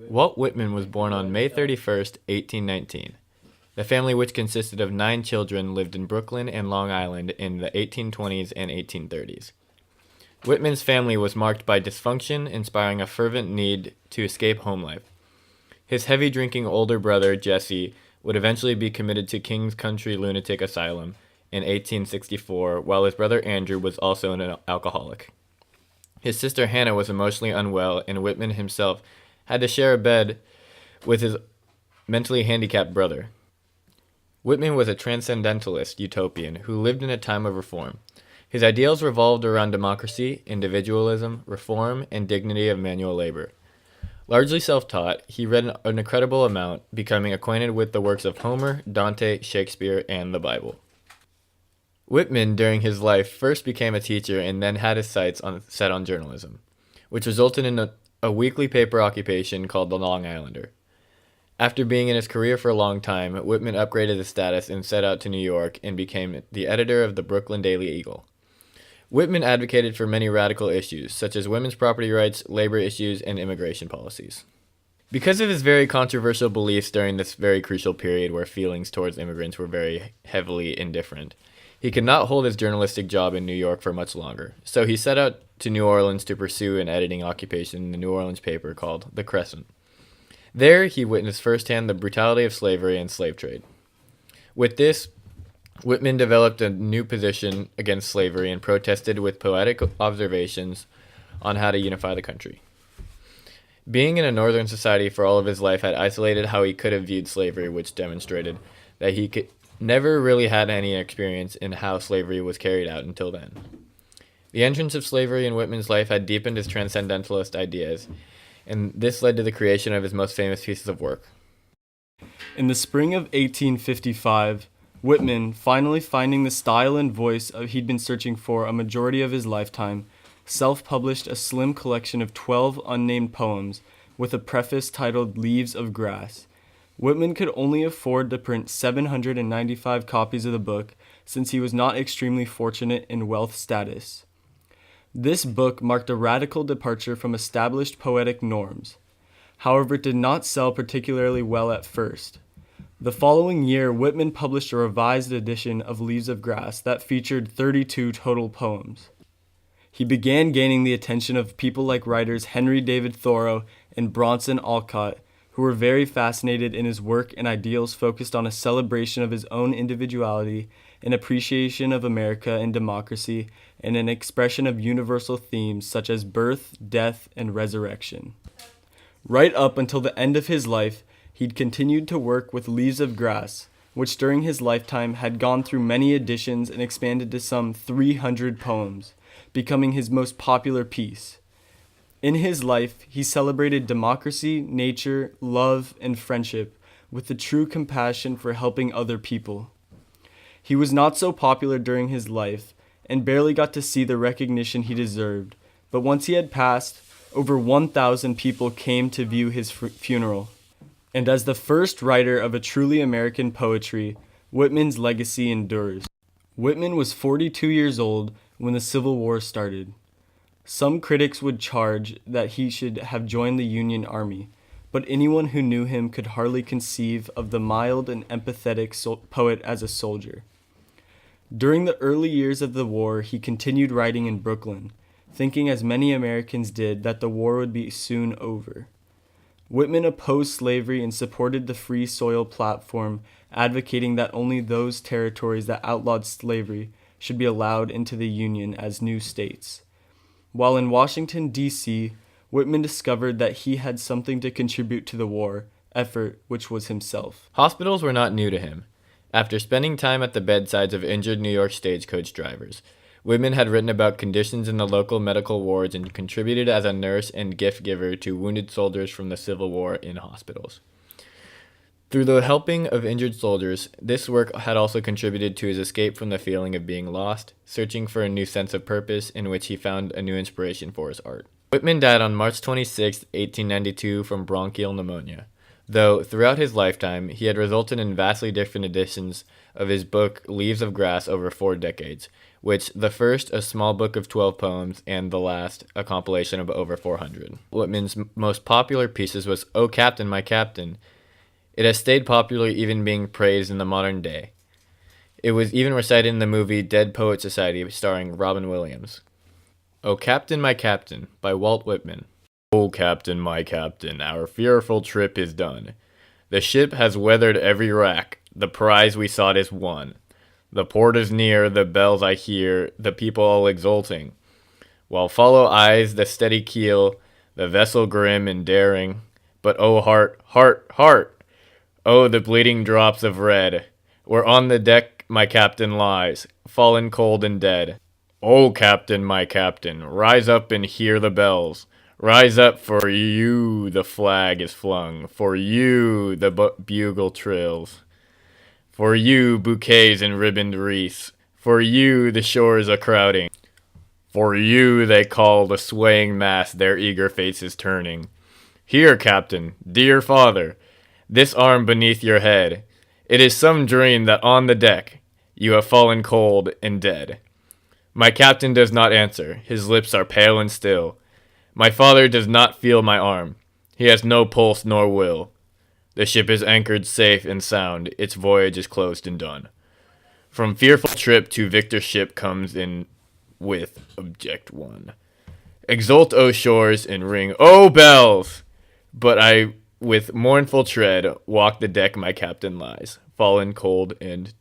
Walt Whitman was born on May 31st, 1819. The family, which consisted of 9 children, lived in Brooklyn and Long Island in the 1820s and 1830s. Whitman's family was marked by dysfunction, inspiring a fervent need to escape home life. His heavy drinking older brother, Jesse, would eventually be committed to King's Country Lunatic Asylum in 1864, while his brother Andrew was also an alcoholic. His sister Hannah was emotionally unwell, and Whitman himself had to share a bed with his mentally handicapped brother. Whitman was a transcendentalist utopian who lived in a time of reform. His ideals revolved around democracy, individualism, reform, and dignity of manual labor. Largely self-taught, he read an incredible amount, becoming acquainted with the works of Homer, Dante, Shakespeare, and the Bible. Whitman, during his life, first became a teacher and then had his sights set on journalism, which resulted in a weekly paper occupation called the Long Islander. After being in his career for a long time, Whitman upgraded his status and set out to New York and became the editor of the Brooklyn Daily Eagle. Whitman advocated for many radical issues, such as women's property rights, labor issues, and immigration policies. Because of his very controversial beliefs during this very crucial period where feelings towards immigrants were very heavily indifferent, he could not hold his journalistic job in New York for much longer, so he set out to New Orleans to pursue an editing occupation in the New Orleans paper called The Crescent. There, he witnessed firsthand the brutality of slavery and slave trade. With this, Whitman developed a new position against slavery and protested with poetic observations on how to unify the country. Being in a northern society for all of his life had isolated how he could have viewed slavery, which demonstrated that he never really had any experience in how slavery was carried out until then. The entrance of slavery in Whitman's life had deepened his transcendentalist ideas, and this led to the creation of his most famous pieces of work. In the spring of 1855, Whitman, finally finding the style and voice he'd been searching for a majority of his lifetime, self-published a slim collection of 12 unnamed poems with a preface titled Leaves of Grass. Whitman could only afford to print 795 copies of the book since he was not extremely fortunate in wealth status. This book marked a radical departure from established poetic norms. However, it did not sell particularly well at first. The following year, Whitman published a revised edition of Leaves of Grass that featured 32 total poems. He began gaining the attention of people like writers Henry David Thoreau and Bronson Alcott, who were very fascinated in his work and ideals focused on a celebration of his own individuality, an appreciation of America and democracy, and an expression of universal themes such as birth, death, and resurrection. Right up until the end of his life, he'd continued to work with Leaves of Grass, which during his lifetime had gone through many editions and expanded to some 300 poems, becoming his most popular piece. In his life, he celebrated democracy, nature, love, and friendship with a true compassion for helping other people. He was not so popular during his life and barely got to see the recognition he deserved, but once he had passed, over 1,000 people came to view his funeral. And as the first writer of a truly American poetry, Whitman's legacy endures. Whitman was 42 years old when the Civil War started. Some critics would charge that he should have joined the Union Army, but anyone who knew him could hardly conceive of the mild and empathetic poet as a soldier. During the early years of the war, he continued writing in Brooklyn, thinking as many Americans did that the war would be soon over. Whitman opposed slavery and supported the Free Soil platform, advocating that only those territories that outlawed slavery should be allowed into the Union as new states. While in Washington, D.C., Whitman discovered that he had something to contribute to the war effort, which was himself. Hospitals were not new to him. After spending time at the bedsides of injured New York stagecoach drivers, Whitman had written about conditions in the local medical wards and contributed as a nurse and gift giver to wounded soldiers from the Civil War in hospitals. Through the helping of injured soldiers, this work had also contributed to his escape from the feeling of being lost, searching for a new sense of purpose in which he found a new inspiration for his art. Whitman died on March 26, 1892 from bronchial pneumonia. though throughout his lifetime he had resulted in vastly different editions of his book Leaves of Grass over 4 decades, which the first a small book of 12 poems and the last a compilation of over 400. Whitman's most popular pieces was "O Captain, My Captain." It has stayed popular, even being praised in the modern day. It was even recited in the movie Dead Poet Society starring Robin Williams. "O Captain, My Captain" by Walt Whitman. "O Captain, my Captain, our fearful trip is done. The ship has weathered every rack, the prize we sought is won. The port is near, the bells I hear, the people all exulting, while follow eyes the steady keel, the vessel grim and daring. But oh heart, heart, heart! Oh, the bleeding drops of red, where on the deck my captain lies, fallen cold and dead. O Captain, my Captain, rise up and hear the bells. Rise up, for you the flag is flung, for you the bugle trills, for you bouquets and ribboned wreaths, for you the shores a crowding, for you they call the swaying mast their eager faces turning. Here, Captain, dear father, this arm beneath your head. It is some dream that on the deck you have fallen cold and dead." My captain does not answer. His lips are pale and still. My father does not feel my arm. He has no pulse nor will. The ship is anchored safe and sound. Its voyage is closed and done. From fearful trip to victor ship comes in with object one. Exult, O shores, and ring, O bells! But I, with mournful tread, walk the deck my captain lies, fallen cold and